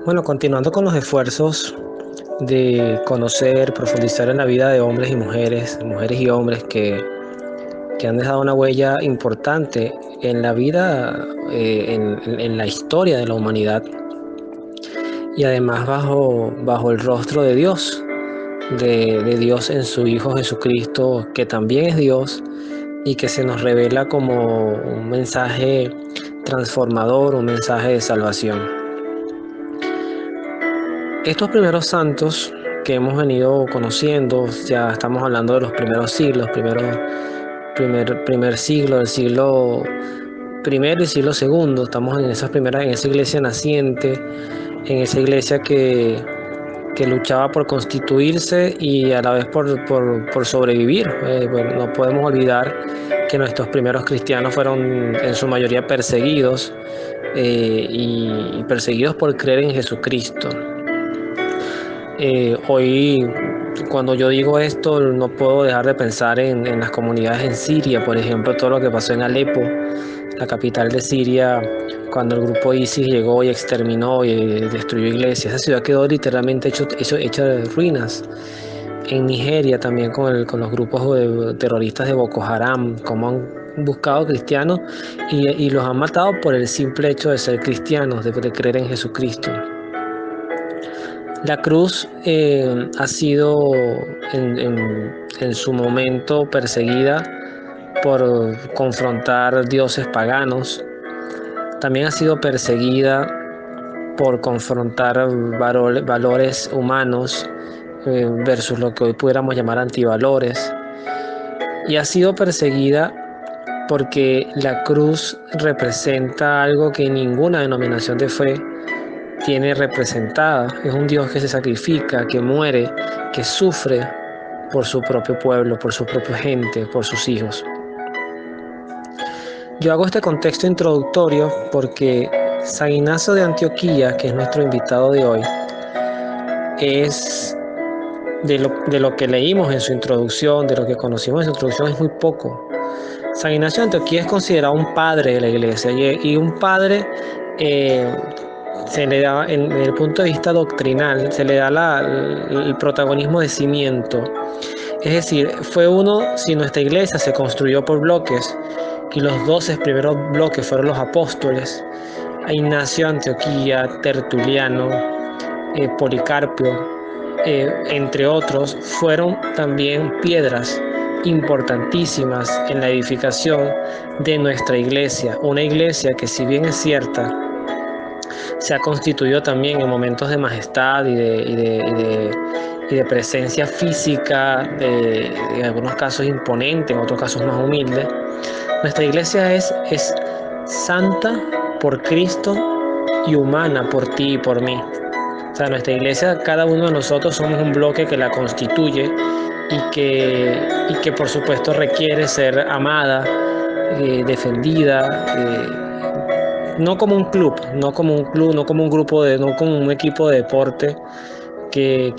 Bueno, continuando con los esfuerzos de conocer, profundizar en la vida de hombres y mujeres, mujeres y hombres que han dejado una huella importante en la vida, en la historia de la humanidad, y además bajo el rostro de Dios, de Dios en su Hijo Jesucristo, que también es Dios y que se nos revela como un mensaje transformador, un mensaje de salvación. Estos primeros santos que hemos venido conociendo, ya estamos hablando de los primeros siglos, primer siglo, del siglo primero y siglo segundo. Estamos en esa iglesia naciente, en esa iglesia que luchaba por constituirse y a la vez por sobrevivir. Bueno, no podemos olvidar que nuestros primeros cristianos fueron en su mayoría perseguidos, y perseguidos por creer en Jesucristo. Hoy, cuando yo digo esto, no puedo dejar de pensar en las comunidades en Siria, por ejemplo, todo lo que pasó en Alepo, la capital de Siria, cuando el grupo ISIS llegó y exterminó y destruyó iglesias. Esa ciudad quedó literalmente hecha de ruinas. En Nigeria también con los grupos terroristas de Boko Haram, como han buscado cristianos y los han matado por el simple hecho de ser cristianos, de creer en Jesucristo. La cruz ha sido en su momento perseguida por confrontar dioses paganos. También ha sido perseguida por confrontar valores humanos versus lo que hoy pudiéramos llamar antivalores. Y ha sido perseguida porque la cruz representa algo que ninguna denominación de fe tiene representada. Es un Dios que se sacrifica, que muere, que sufre por su propio pueblo, por su propia gente, por sus hijos. Yo hago este contexto introductorio porque San Ignacio de Antioquía, que es nuestro invitado de hoy, es de lo que leímos en su introducción, de lo que conocimos en su introducción, es muy poco. San Ignacio de Antioquía es considerado un padre de la iglesia y un padre se le da, en el punto de vista doctrinal, se le da el protagonismo de cimiento. Es decir, fue si nuestra iglesia se construyó por bloques y los 12 primeros bloques fueron los apóstoles, Ignacio de Antioquía, Tertuliano, Policarpio, entre otros, fueron también piedras importantísimas en la edificación de nuestra iglesia, una iglesia que, si bien es cierta, se ha constituido también en momentos de majestad y de presencia física, en algunos casos imponente, en otros casos más humilde. Nuestra iglesia es santa por Cristo y humana por ti y por mí. O sea, nuestra iglesia, cada uno de nosotros somos un bloque que la constituye y que por supuesto requiere ser amada, defendida, no como un club, no como un grupo no como un equipo de deporte que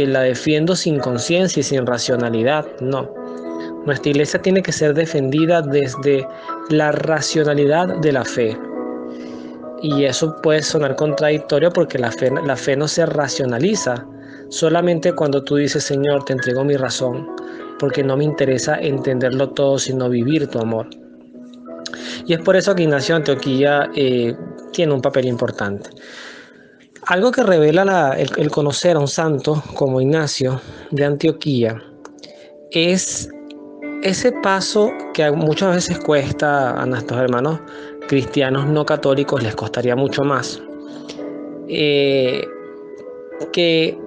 la defiendo sin conciencia y sin racionalidad. No. Nuestra iglesia tiene que ser defendida desde la racionalidad de la fe. Y eso puede sonar contradictorio porque la fe no se racionaliza. Solamente cuando tú dices, Señor, te entrego mi razón, porque no me interesa entenderlo todo, sino vivir tu amor. Y es por eso que Ignacio de Antioquía tiene un papel importante. Algo que revela el conocer a un santo como Ignacio de Antioquía es ese paso que muchas veces cuesta a nuestros hermanos cristianos no católicos, les costaría mucho más, que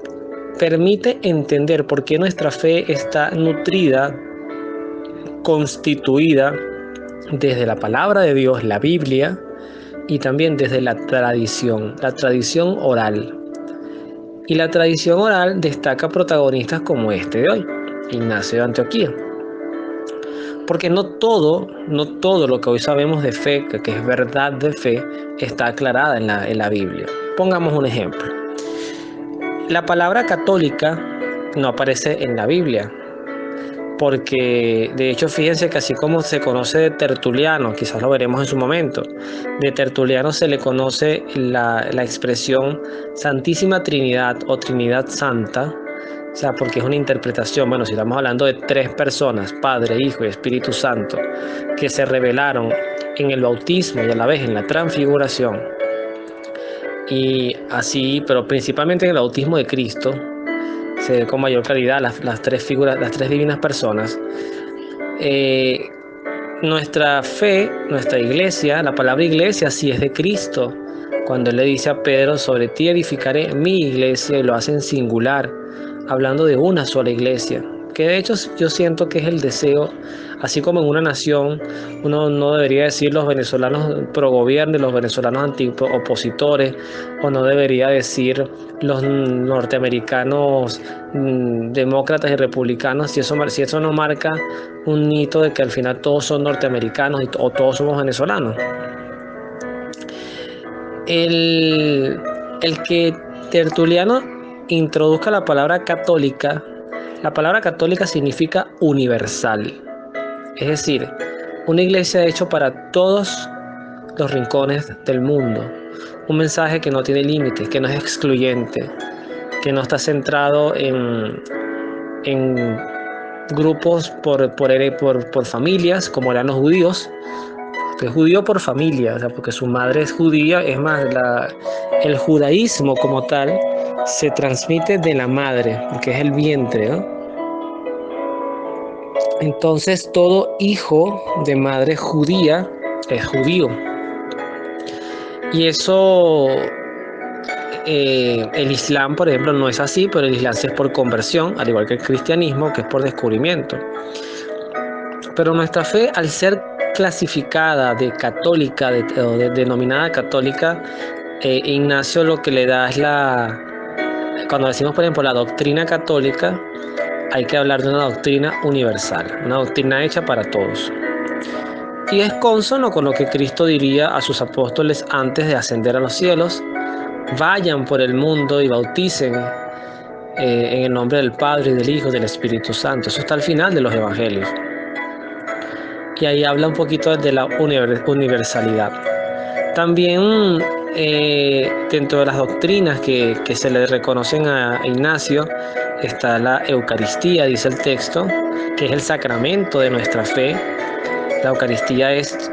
permite entender por qué nuestra fe está nutrida, constituida desde la palabra de Dios, la Biblia, y también desde la tradición oral. Y la tradición oral destaca protagonistas como este de hoy, Ignacio de Antioquía. Porque no todo lo que hoy sabemos de fe, que es verdad de fe, está aclarada en la Biblia. Pongamos un ejemplo. La palabra católica no aparece en la Biblia. porque de hecho fíjense que así como se conoce de Tertuliano, quizás lo veremos en su momento, de Tertuliano se le conoce la expresión Santísima Trinidad o Trinidad Santa, o sea, porque es una interpretación, bueno, si estamos hablando de tres personas, Padre, Hijo y Espíritu Santo, que se revelaron en el bautismo y a la vez en la transfiguración, y así, pero principalmente en el bautismo de Cristo, se ve con mayor claridad las tres figuras, las tres divinas personas. Nuestra fe, nuestra iglesia, la palabra iglesia sí es de Cristo. Cuando Él le dice a Pedro, sobre ti edificaré mi iglesia, y lo hace en singular, hablando de una sola iglesia, que de hecho yo siento que es el deseo, así como en una nación uno no debería decir los venezolanos pro gobierno y los venezolanos anti opositores, o no debería decir los norteamericanos demócratas y republicanos, si eso no marca un hito de que al final todos son norteamericanos o todos somos venezolanos. El que Tertuliano introduzca la palabra católica significa universal, es decir, una iglesia hecha para todos los rincones del mundo, un mensaje que no tiene límites, que no es excluyente, que no está centrado en grupos por familias, como eran los judíos, que es judío por familia, o sea, porque su madre es judía. Es más, el judaísmo como tal se transmite de la madre, porque es el vientre, ¿no? Entonces todo hijo de madre judía es judío. Y eso, el Islam, por ejemplo, no es así, pero el Islam sí es por conversión, al igual que el cristianismo, que es por descubrimiento. Pero nuestra fe, al ser clasificada de católica o denominada católica, Ignacio lo que le da es cuando decimos, por ejemplo, la doctrina católica, hay que hablar de una doctrina universal, una doctrina hecha para todos. Y es consono con lo que Cristo diría a sus apóstoles antes de ascender a los cielos: vayan por el mundo y bauticen en el nombre del Padre, y del Hijo y del Espíritu Santo. Eso está al final de los evangelios. Y ahí habla un poquito de la universalidad. También dentro de las doctrinas que se le reconocen a Ignacio está la Eucaristía, dice el texto, que es el sacramento de nuestra fe. La Eucaristía es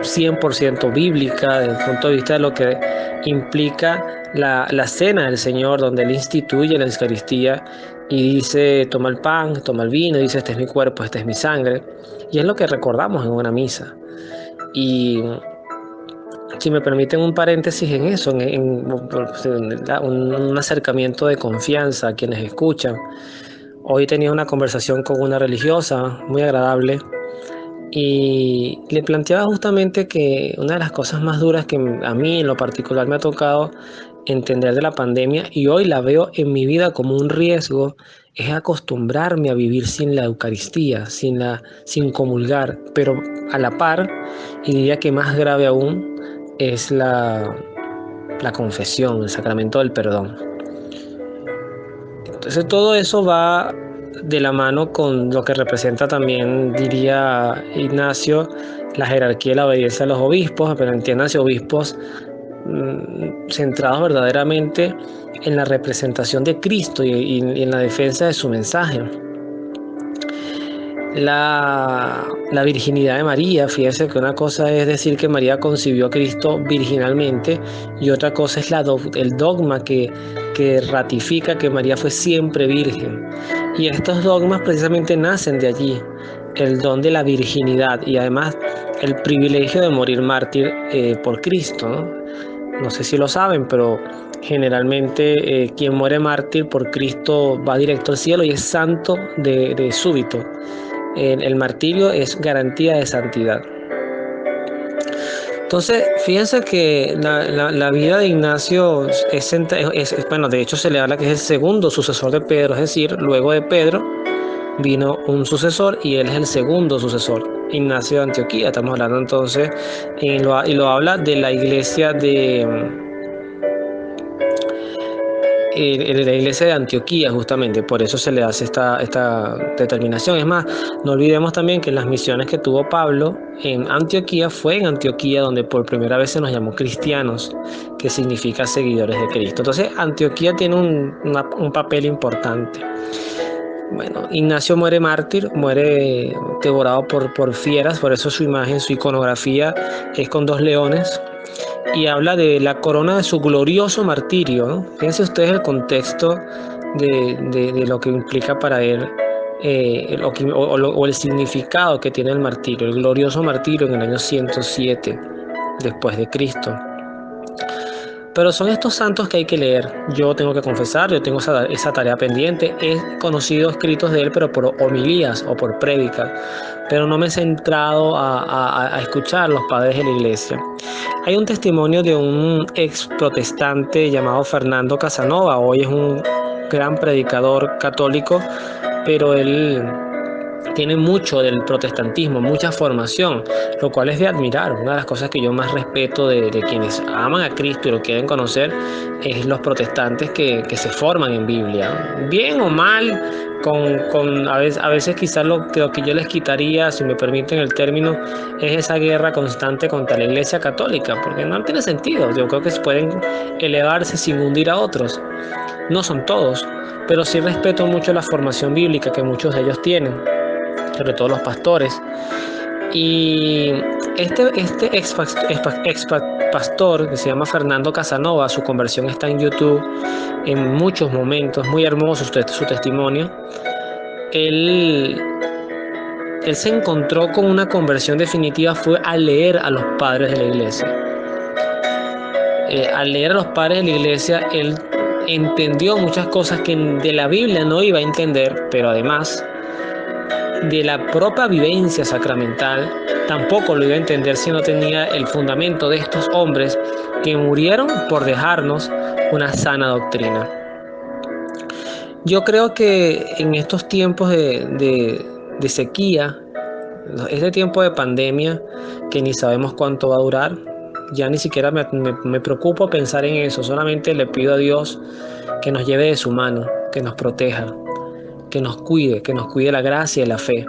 100% bíblica desde el punto de vista de lo que implica la cena del Señor, donde Él instituye la Eucaristía y dice: toma el pan, toma el vino, dice: este es mi cuerpo, esta es mi sangre. Y es lo que recordamos en una misa. Y si me permiten un paréntesis en eso, un acercamiento de confianza a quienes escuchan. Hoy tenía una conversación con una religiosa muy agradable, y le planteaba justamente que una de las cosas más duras que a mí en lo particular me ha tocado entender de la pandemia, y hoy la veo en mi vida como un riesgo, es acostumbrarme a vivir sin la Eucaristía, sin comulgar, pero a la par, y diría que más grave aún, es la confesión, el sacramento del perdón. Entonces todo eso va de la mano con lo que representa también, diría Ignacio, la jerarquía y la obediencia a los obispos, pero entiéndase obispos centrados verdaderamente en la representación de Cristo y en la defensa de su mensaje. La virginidad de María, fíjense que una cosa es decir que María concibió a Cristo virginalmente, y otra cosa es el dogma que ratifica que María fue siempre virgen. Y estos dogmas precisamente nacen de allí, el don de la virginidad y además el privilegio de morir mártir por Cristo, ¿no? No sé si lo saben, pero generalmente quien muere mártir por Cristo va directo al cielo y es santo de súbito. El martirio es garantía de santidad. Entonces, fíjense que la vida de Ignacio bueno, de hecho se le habla que es el segundo sucesor de Pedro, es decir, luego de Pedro vino un sucesor y él es el segundo sucesor, Ignacio de Antioquía. Estamos hablando entonces, y lo habla de la iglesia la iglesia de Antioquía, justamente, por eso se le hace esta determinación. Es más, no olvidemos también que las misiones que tuvo Pablo en Antioquía fue en Antioquía donde por primera vez se nos llamó cristianos, que significa seguidores de Cristo. Entonces, Antioquía tiene un papel importante. Bueno, Ignacio muere mártir, muere devorado por fieras, por eso su imagen, su iconografía es con 2 leones. Y habla de la corona de su glorioso martirio, ¿no? Fíjense ustedes el contexto de lo que implica para él o el significado que tiene el martirio, el glorioso martirio en el año 107 después de Cristo. Pero son estos santos que hay que leer. Yo tengo que confesar, yo tengo esa tarea pendiente. He conocido escritos de él, pero por homilías o por prédicas. Pero no me he centrado a escuchar los padres de la iglesia. Hay un testimonio de un ex protestante llamado Fernando Casanova. Hoy es un gran predicador católico, pero él tiene mucho del protestantismo, mucha formación, lo cual es de admirar. Una de las cosas que yo más respeto de quienes aman a Cristo y lo quieren conocer es los protestantes que se forman en Biblia. Bien o mal, a veces quizás lo que yo les quitaría, si me permiten el término, es esa guerra constante contra la Iglesia Católica, porque no tiene sentido. Yo creo que pueden elevarse sin hundir a otros. No son todos, pero sí respeto mucho la formación bíblica que muchos de ellos tienen, sobre todo los pastores. Y este ex pastor que se llama Fernando Casanova, su conversión está en YouTube en muchos momentos, muy hermoso su testimonio. Él se encontró con una conversión definitiva fue al leer a los padres de la iglesia. Al leer a los padres de la iglesia, él entendió muchas cosas que de la Biblia no iba a entender, pero además de la propia vivencia sacramental tampoco lo iba a entender si no tenía el fundamento de estos hombres que murieron por dejarnos una sana doctrina. Yo creo que en estos tiempos de sequía, este tiempo de pandemia que ni sabemos cuánto va a durar, ya ni siquiera me preocupo pensar en eso, solamente le pido a Dios que nos lleve de su mano, que nos proteja, que nos cuide la gracia y la fe.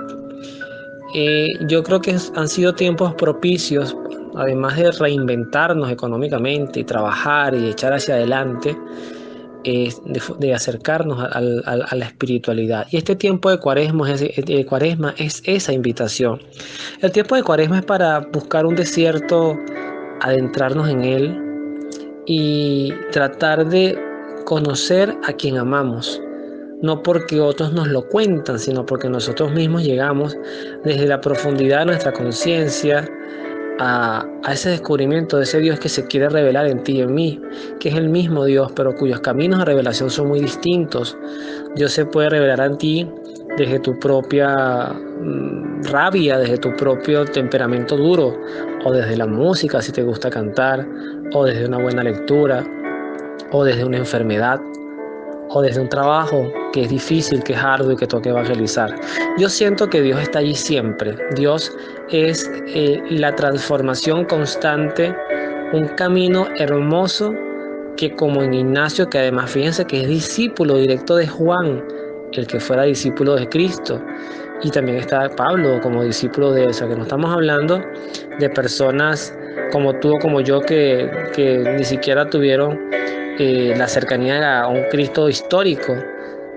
Yo creo que han sido tiempos propicios, además de reinventarnos económicamente y trabajar y echar hacia adelante, de acercarnos a la espiritualidad. Y este tiempo de Cuaresma es esa invitación. El tiempo de Cuaresma es para buscar un desierto, adentrarnos en él y tratar de conocer a quien amamos. No porque otros nos lo cuentan, sino porque nosotros mismos llegamos desde la profundidad de nuestra conciencia a ese descubrimiento de ese Dios que se quiere revelar en ti y en mí, que es el mismo Dios, pero cuyos caminos de revelación son muy distintos. Dios se puede revelar en ti desde tu propia rabia, desde tu propio temperamento duro, o desde la música si te gusta cantar, o desde una buena lectura, o desde una enfermedad, o desde un trabajo que es difícil, que es arduo y que toca evangelizar. Yo siento que Dios está allí siempre. Dios es la transformación constante, un camino hermoso que, como en Ignacio, que además fíjense que es discípulo directo de Juan, el que fuera discípulo de Cristo, y también está Pablo como discípulo de él. O sea, que no estamos hablando de personas como tú o como yo que ni siquiera tuvieron la cercanía a un Cristo histórico,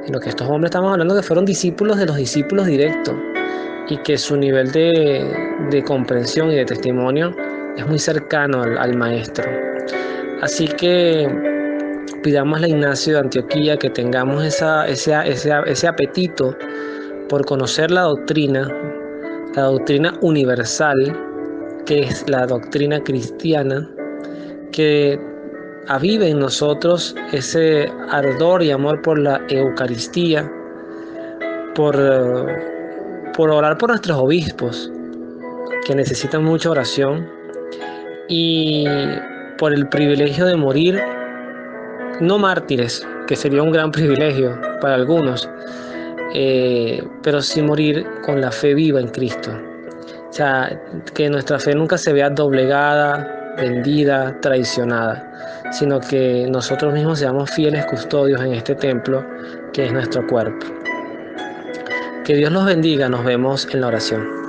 sino que estos hombres, estamos hablando que fueron discípulos de los discípulos directos y que su nivel de comprensión y de testimonio es muy cercano al maestro. Así que pidamos a Ignacio de Antioquía que tengamos ese apetito por conocer la doctrina universal, que es la doctrina cristiana, que avive en nosotros ese ardor y amor por la Eucaristía, por orar por nuestros obispos, que necesitan mucha oración, y por el privilegio de morir, no mártires, que sería un gran privilegio para algunos, pero sí morir con la fe viva en Cristo. O sea, que nuestra fe nunca se vea doblegada vendida, traicionada, sino que nosotros mismos seamos fieles custodios en este templo que es nuestro cuerpo. Que Dios los bendiga, nos vemos en la oración.